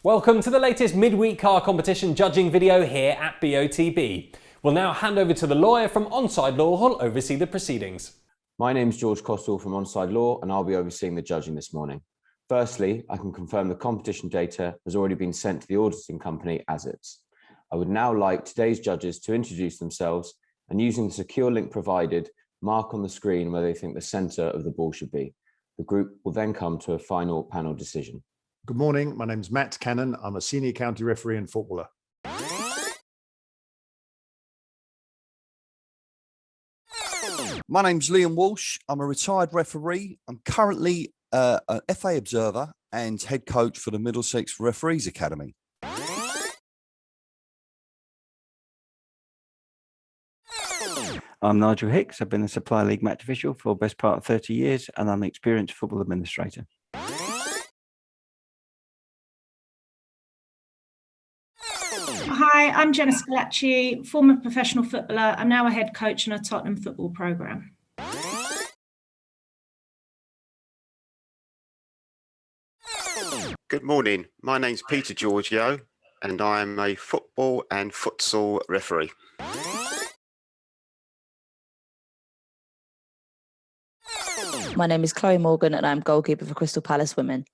Welcome to the latest midweek car competition judging video here at BOTB. We'll now hand over to the lawyer from Onside Law who'll oversee the proceedings. My name's George Costall from Onside Law and I'll be overseeing the judging this morning. Firstly, I can confirm the competition data has already been sent to the auditing company as it's. I would now like today's judges to introduce themselves and using the secure link provided, mark on the screen where they think the centre of the ball should be. The group will then come to a final panel decision. Good morning, my name's Matt Cannon. I'm a senior county referee and footballer. My name's Liam Walsh. I'm a retired referee. I'm currently an FA observer and head coach for the Middlesex Referees Academy. I'm Nigel Hicks. I've been a Supply League match official for the best part of 30 years and I'm an experienced football administrator. Hi, I'm Jenna SCHILLACI, former professional footballer. I'm now a head coach in a Tottenham football programme. Good morning. My name's Peter Giorgio and I'm a football and futsal referee. My name is Chloe Morgan and I'm goalkeeper for Crystal Palace Women.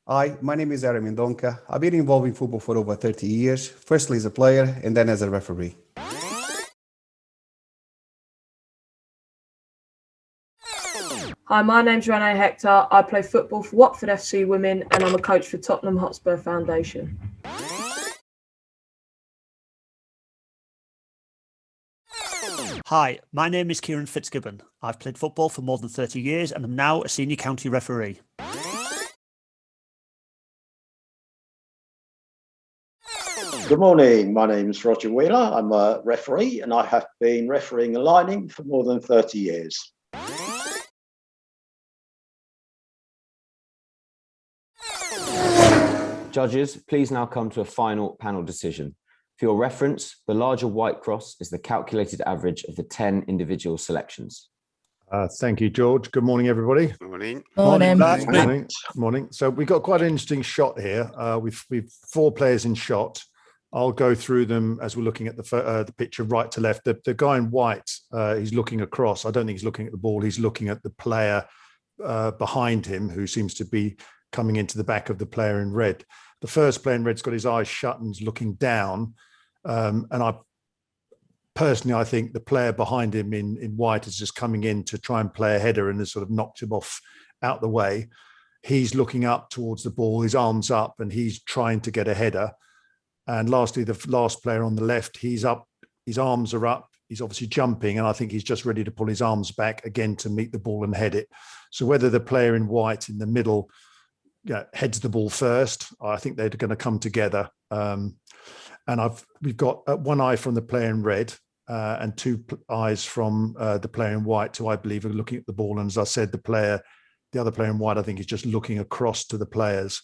Hi, my name is Aaron Mendonca. I've been involved in football for over 30 years, firstly as a player and then as a referee. Hi, my name's Renee Hector. I play football for Watford FC Women and I'm a coach for Tottenham Hotspur Foundation. Hi, my name is Kieran FITZGIBBON. I've played football for more than 30 years and am now a senior county referee. Good morning, my name's Roger Wheeler. I'm a referee and I have been refereeing and lining for more than 30 years. Judges, please now come to a final panel decision. For your reference, the larger white cross is the calculated average of the 10 individual selections. Thank you, George. Good morning, everybody. Good morning. Morning. So we've got quite an interesting shot here. We've 4 players in shot. I'll go through them as we're looking at the picture right to left. The guy in white, he's looking across. I don't think he's looking at the ball. He's looking at the player behind him who seems to be coming into the back of the player in red. The first player in red's got his eyes shut and is looking down. And I think the player behind him in white is just coming in to try and play a header and has sort of knocked him off out the way. He's looking up towards the ball, his arms up, and he's trying to get a header. And lastly, the last player on the left, he's up, his arms are up, he's obviously jumping, and I think he's just ready to pull his arms back again to meet the ball and head it. So whether the player in white in the middle heads the ball first, I think they're going to come together. And we've got one eye from the player in red and 2 eyes from the player in white, who I believe are looking at the ball. And as I said, the other player in white, I think is just looking across to the players.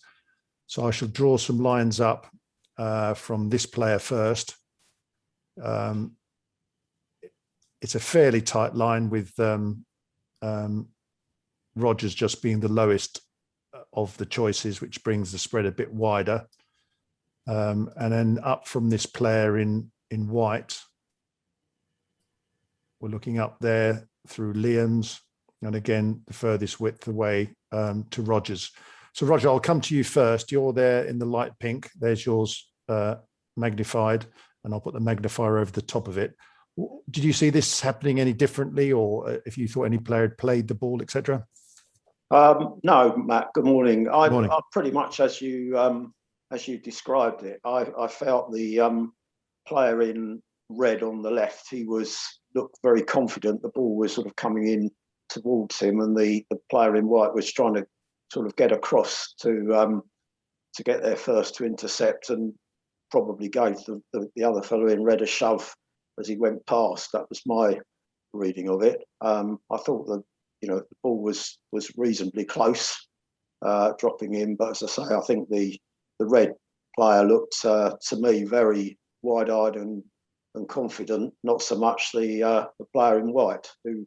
So I shall draw some lines up from this player first. It's a fairly tight line with Rogers just being the lowest of the choices, which brings the spread a bit wider. And then up from this player in white, we're looking up there through Liam's, and again, the furthest width away to Rogers. So Roger, I'll come to you first. You're there in the light pink. There's yours magnified, and I'll put the magnifier over the top of it. Did you see this happening any differently, or if you thought any player had played the ball, etc.? No, Matt, good morning. Good morning. I pretty much as you described it. I felt the player in red on the left, he looked very confident. The ball was sort of coming in towards him, and the player in white was trying to sort of get across to get there first to intercept, and probably gave the other fellow in red a shove as he went past. That was my reading of it. I thought that the ball was reasonably close, dropping in, but as I say, I think the red player looked to me very wide-eyed and confident. Not so much the player in white, who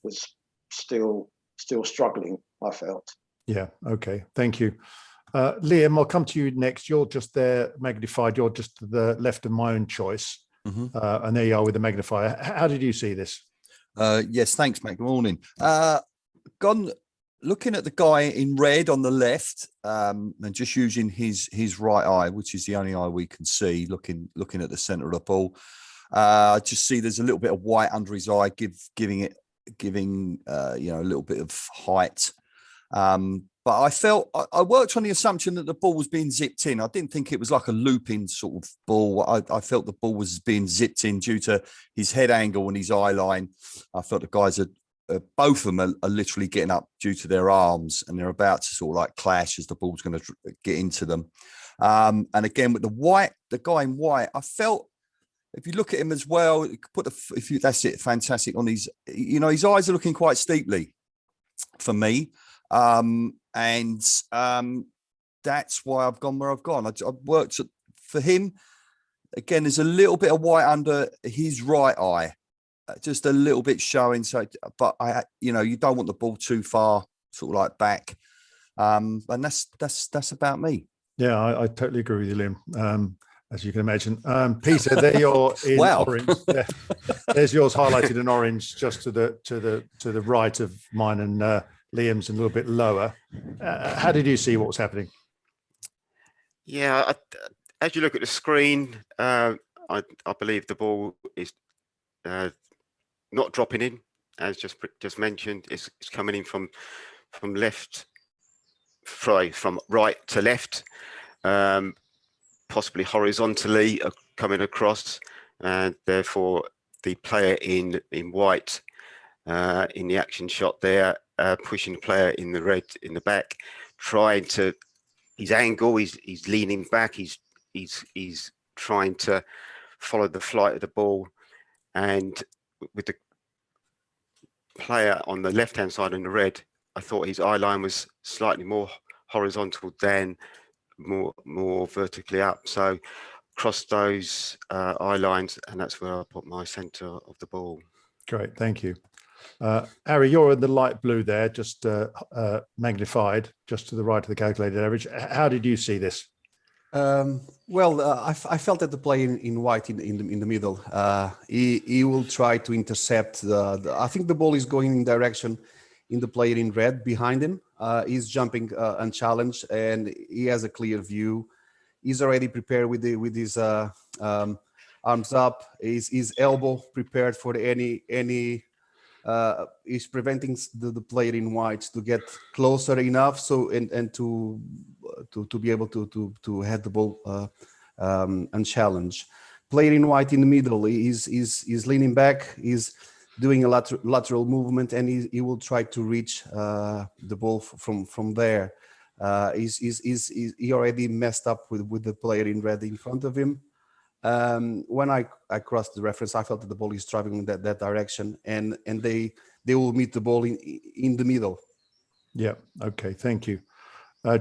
was still still struggling, I felt. Yeah, okay, thank you. Liam, I'll come to you next. You're just there magnified. You're just to the left of my own choice. And there you are with the magnifier. How did you see this? Yes, thanks, mate. Good morning. Looking at the guy in red on the left, and just using his right eye, which is the only eye we can see, looking at the centre of the ball. I just see there's a little bit of white under his eye, giving a little bit of height. But I worked on the assumption that the ball was being zipped in. I didn't think it was like a looping sort of ball. I felt the ball was being zipped in due to his head angle and his eye line. I felt the guys both of them are literally getting up due to their arms, and they're about to sort of like clash as the ball's going to get into them. And again, with the guy in white, I felt, if you look at him as well, that's it, fantastic on his eyes are looking quite steeply for me. That's why I've gone where I've gone. I worked for him. Again, there's a little bit of white under his right eye, just a little bit showing. So, but you don't want the ball too far, sort of like back. And that's about me. Yeah, I totally agree with you, Liam. As you can imagine, Peter, there you're in orange. There's yours highlighted in orange, just to the right of mine, and Liam's a little bit lower. How did you see what was happening? Yeah, as you look at the screen, I believe the ball is not dropping in, as just mentioned. It's coming in from right to left, possibly horizontally coming across, and therefore the player in white in the action shot there, pushing the player in the red in the back, trying to his angle. He's leaning back. He's trying to follow the flight of the ball, and with the player on the left hand side in the red, I thought his eye line was slightly more horizontal than more vertically up. So cross those eye lines, and that's where I put my centre of the ball. Great, thank you. Ari, you're in the light blue there, just magnified, just to the right of the calculated average. How did you see this? I felt that the player in white in the middle, he will try to intercept I think the ball is going in direction in the player in red behind him. He's jumping unchallenged, and he has a clear view. He's already prepared with his arms up, his elbow prepared for any. He's preventing the player in white to get closer enough and to be able to head the ball unchallenged. Player in white in the middle is leaning back, is doing a lateral movement, and he will try to reach the ball from there. He already messed up with the player in red in front of him. When I crossed the reference, I felt that the ball is traveling in that direction, and they will meet the ball in the middle. Yeah, okay, thank you.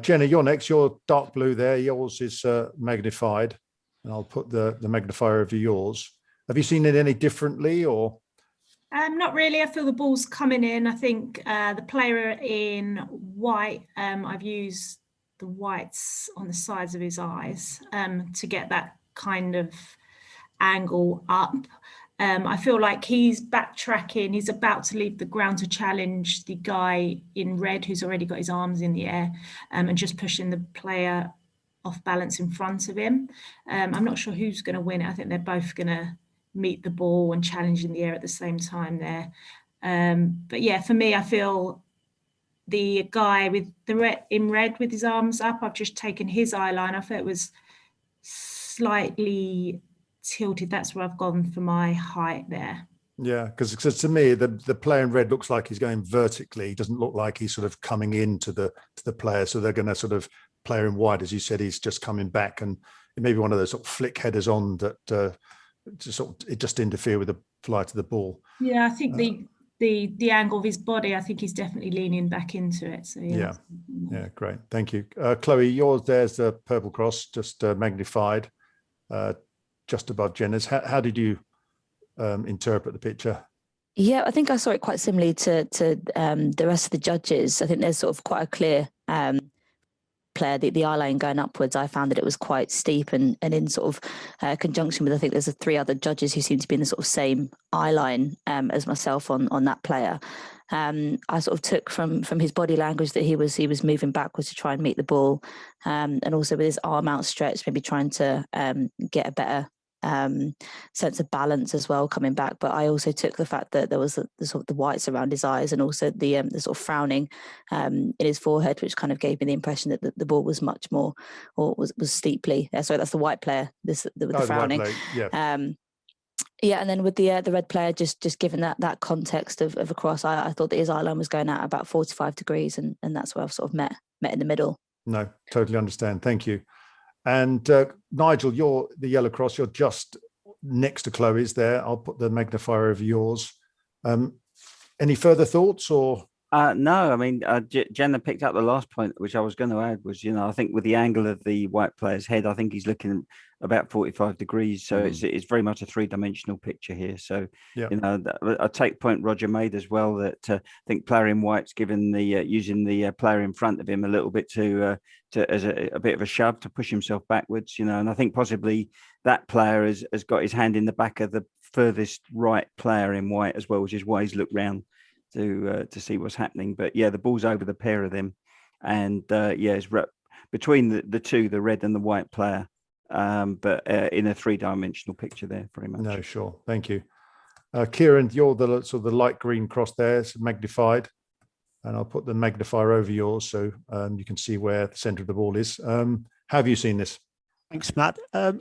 Jenna, you're next. You're dark blue there. Yours is magnified, and I'll put the magnifier over yours. Have you seen it any differently, or? Not really. I feel the ball's coming in. I think the player in white, I've used the whites on the sides of his eyes to get that kind of angle up. I feel like he's backtracking. He's about to leave the ground to challenge the guy in red who's already got his arms in the air, and just pushing the player off balance in front of him. I'm not sure who's going to win it. I think they're both going to meet the ball and challenge in the air at the same time there. But yeah, for me, I feel the guy with the in red with his arms up, I've just taken his eye line. I thought it was slightly tilted. That's where I've gone for my height there. Yeah, because to me, the player in red looks like he's going vertically. He doesn't look like he's sort of coming into the player. So they're going to sort of, player in white, as you said, he's just coming back, and it may be one of those sort of flick headers on that it just interfere with the flight of the ball. Yeah, I think the angle of his body, I think he's definitely leaning back into it. So yeah. Yeah, great, thank you. Chloe, yours there's the purple cross, just magnified, just above Jenna's. How did you interpret the picture? Yeah, I think I saw it quite similarly to the rest of the judges. I think there's sort of quite a clear player, the eye line going upwards. I found that it was quite steep and in sort of conjunction with, I think there's 3 other judges who seem to be in the sort of same eye line as myself on that player. I sort of took from his body language that he was moving backwards to try and meet the ball, and also with his arm outstretched, maybe trying to get a better sense of balance as well coming back. But I also took the fact that there was the sort of the whites around his eyes, and also the sort of frowning in his forehead, which kind of gave me the impression that the ball was much more, or was steeply. Sorry, that's the white player. With the frowning. Yeah, and then with the red player, just given that context of a cross, I thought that his eye line was going out about 45 degrees, and that's where I've sort of met in the middle. No, totally understand. Thank you. And Nigel, you're the yellow cross. You're just next to Chloe's there. I'll put the magnifier over yours. Any further thoughts or? No, I mean, Jenna picked up the last point, which I was going to add was, I think with the angle of the white player's head, I think he's looking about 45 degrees. So it's very much a 3-dimensional picture here. So, I take point Roger made as well, that I think player in white's given using the player in front of him a little bit to as a bit of a shove to push himself backwards, and I think possibly that player has got his hand in the back of the furthest right player in white as well, which is why he's looked round to see what's happening. But yeah, the ball's over the pair of them, and it's between the two, the red and the white player, but in a 3-dimensional picture there, very much. No, sure, thank you. Kieran, you're the sort of the light green cross there, it's magnified, and I'll put the magnifier over yours so you can see where the centre of the ball is. How have you seen this? Thanks, Matt.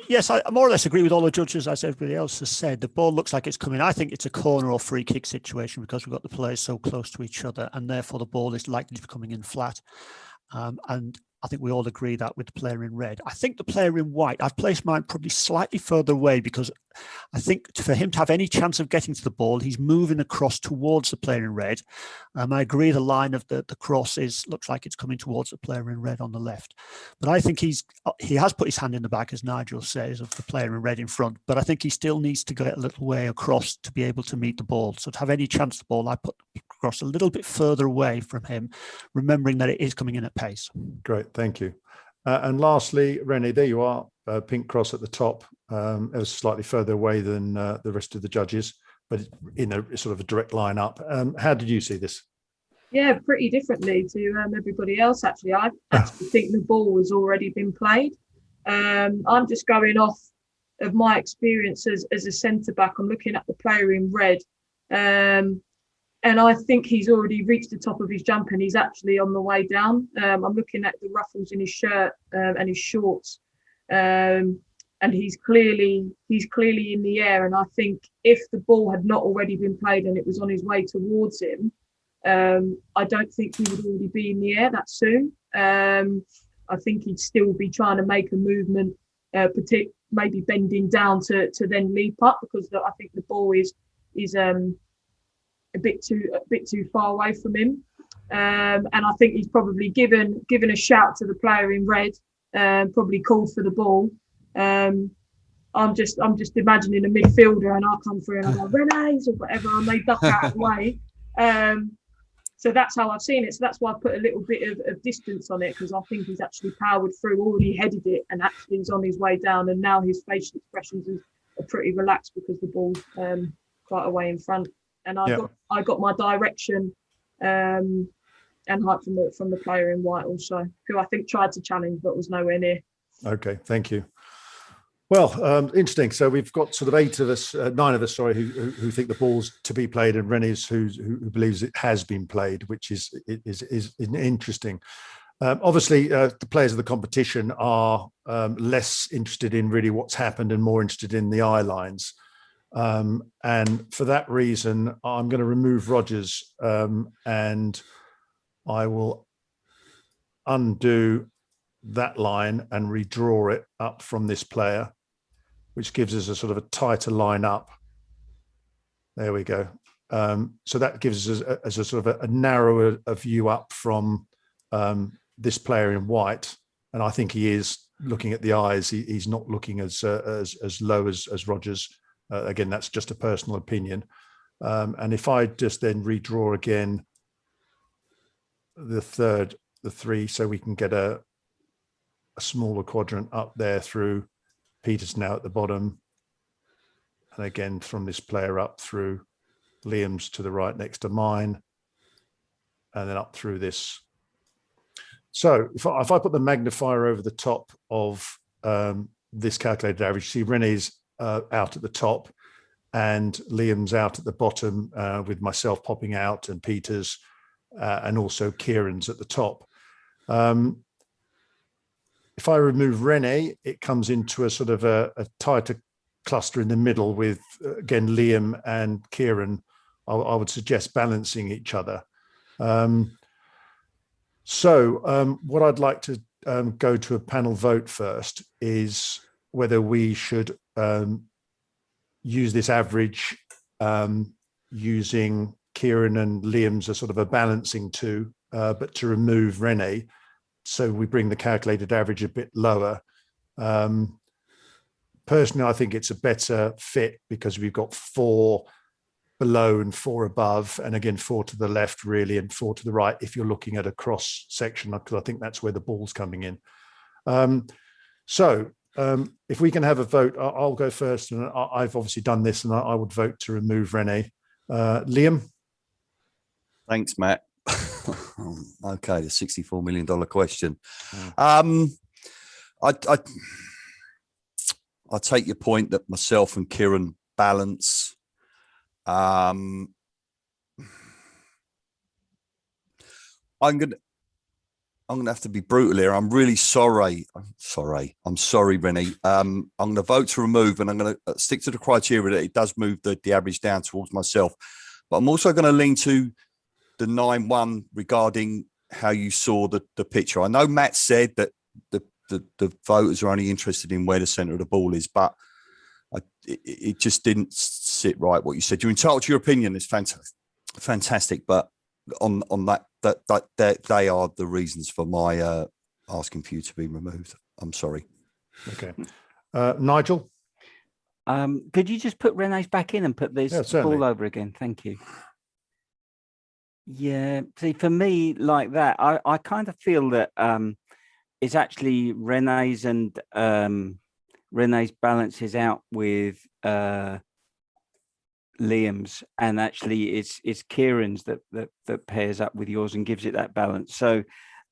Yes, I more or less agree with all the judges, as everybody else has said. The ball looks like it's coming. I think it's a corner or free kick situation because we've got the players so close to each other, and therefore the ball is likely to be coming in flat. And I think we all agree that with the player in red. I think the player in white, I've placed mine probably slightly further away because I think for him to have any chance of getting to the ball, he's moving across towards the player in red. I agree the line of the cross looks like it's coming towards the player in red on the left. But I think he has put his hand in the back, as Nigel says, of the player in red in front. But I think he still needs to get a little way across to be able to meet the ball. So to have any chance of the ball, I put the cross a little bit further away from him, remembering that it is coming in at pace. Great, thank you. And lastly, Rennie, there you are, pink cross at the top. It was slightly further away than the rest of the judges, but in a sort of a direct line up. How did you see this? Yeah, pretty differently to everybody else, actually. I actually think the ball has already been played. I'm just going off of my experience as a centre-back. I'm looking at the player in red. And I think he's already reached the top of his jump and he's actually on the way down. I'm looking at the ruffles in his shirt and his shorts. And he's clearly in the air. And I think if the ball had not already been played and it was on his way towards him, I don't think he would already be in the air that soon. I think he'd still be trying to make a movement, maybe bending down to then leap up, because I think the ball is a bit too far away from him. And I think he's probably given a shout to the player in red, probably called for the ball. I'm just imagining a midfielder and I'll come through and I'm like, Renee's or whatever, and they duck out of the way. So that's how I've seen it. So that's why I put a little bit of distance on it, because I think he's actually powered through, already headed it, and actually he's on his way down. And now his facial expressions are pretty relaxed because the ball's quite away in front. And I got my direction and height from the player in white also, who I think tried to challenge but was nowhere near. Okay, thank you. Well, interesting. So we've got sort of 9 of us, sorry, who think the ball's to be played, and Rennie's who believes it has been played, which is interesting. Obviously, the players of the competition are less interested in really what's happened and more interested in the eye lines. And for that reason, I'm going to remove Rogers and I will undo that line and redraw it up from this player, which gives us a sort of a tighter line up. There we go. So that gives us a sort of a narrower view up from this player in white. And I think he is looking at the eyes. He's not looking as low as Rogers. Again, that's just a personal opinion. And if I just then redraw again the three, so we can get a smaller quadrant up there through Peter's now at the bottom. And again, from this player up through Liam's to the right next to mine, and then up through this. So if I put the magnifier over the top of this calculated average, see René's out at the top and Liam's out at the bottom, with myself popping out and Peter's and also Kieran's at the top. If I remove René, it comes into a sort of a tighter cluster in the middle with, again, Liam and Kieran, I would suggest balancing each other. What I'd like to go to a panel vote first is whether we should use this average using Kieran and Liam's as sort of a balancing two, but to remove René, so we bring the calculated average a bit lower. Personally, I think it's a better fit because we've got 4 below and 4 above, and again 4 to the left really and 4 to the right if you're looking at a cross section, because I think that's where the ball's coming in. If we can have a vote, I'll go first, and I've obviously done this, and I would vote to remove René. Liam? Thanks, Matt. Okay, the $64 million question. I take your point that myself and Kieran balance. I'm gonna have to be brutal here. I'm really sorry. I'm sorry, René. I'm gonna vote to remove, and I'm gonna stick to the criteria that it does move the average down towards myself. But I'm also gonna lean to the 9-1 regarding how you saw the picture. I know Matt said that the voters are only interested in where the centre of the ball is, but it just didn't sit right what you said. You're entitled to your opinion. It's fantastic, but on that they are the reasons for my asking for you to be removed. I'm sorry. Okay, Nigel. Could you just put René's back in and put this ball over again? Thank you. Yeah, see, for me, like that, I kind of feel that it's actually René's, and René's balances out with Liam's, and actually it's Kieran's that pairs up with yours and gives it that balance. So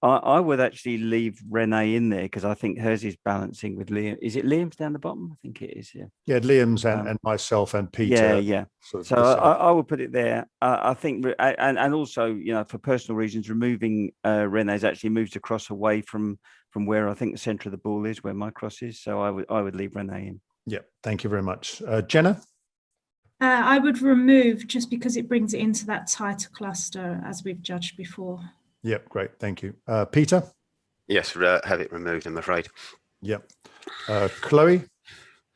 I would actually leave René in there because I think hers is balancing with Liam. Is it Liam's down the bottom? I think it is. Yeah. Yeah, Liam's and myself and Peter. Yeah. Sort of so I would put it there. I think, and also, for personal reasons, removing René's actually moves across away from where I think the centre of the ball is, where my cross is. So I would leave René in. Yeah, thank you very much. Jenna? I would remove just because it brings it into that tighter cluster as we've judged before. Yep, great, thank you. Peter? Yes, have it removed, I'm afraid. Yep. Chloe?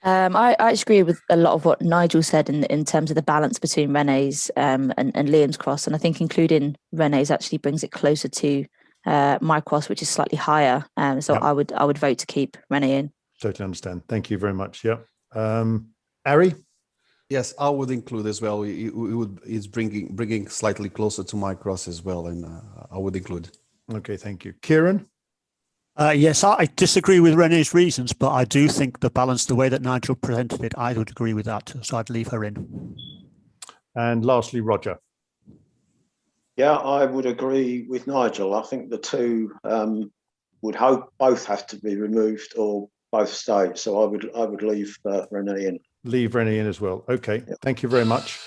I agree with a lot of what Nigel said in terms of the balance between René's and Liam's cross, and I think including René's actually brings it closer to my cross, which is slightly higher. So yep. I would vote to keep René in. Totally understand. Thank you very much. Yep. Ari? Yes, I would include as well. It's bringing slightly closer to my cross as well, and I would include. Okay, thank you. Kieran? Yes, I disagree with René's reasons, but I do think the balance, the way that Nigel presented it, I would agree with that. So I'd leave her in. And lastly, Roger. Yeah, I would agree with Nigel. I think the two would hope both have to be removed or both stay. So I would leave René in. Leave René in as well. Okay, yep. Thank you very much.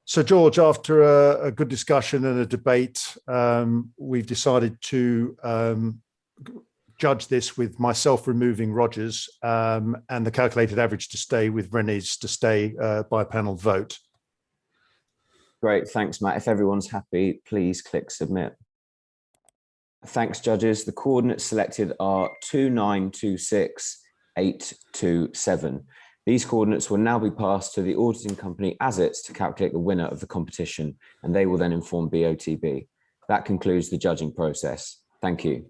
So George, after a good discussion and a debate, we've decided to judge this with myself removing Rogers and the calculated average to stay with René's to stay by panel vote. Great, thanks, Matt. If everyone's happy, please click submit. Thanks, judges. The coordinates selected are 2926827. These coordinates will now be passed to the auditing company ASITS to calculate the winner of the competition, and they will then inform BOTB. That concludes the judging process. Thank you.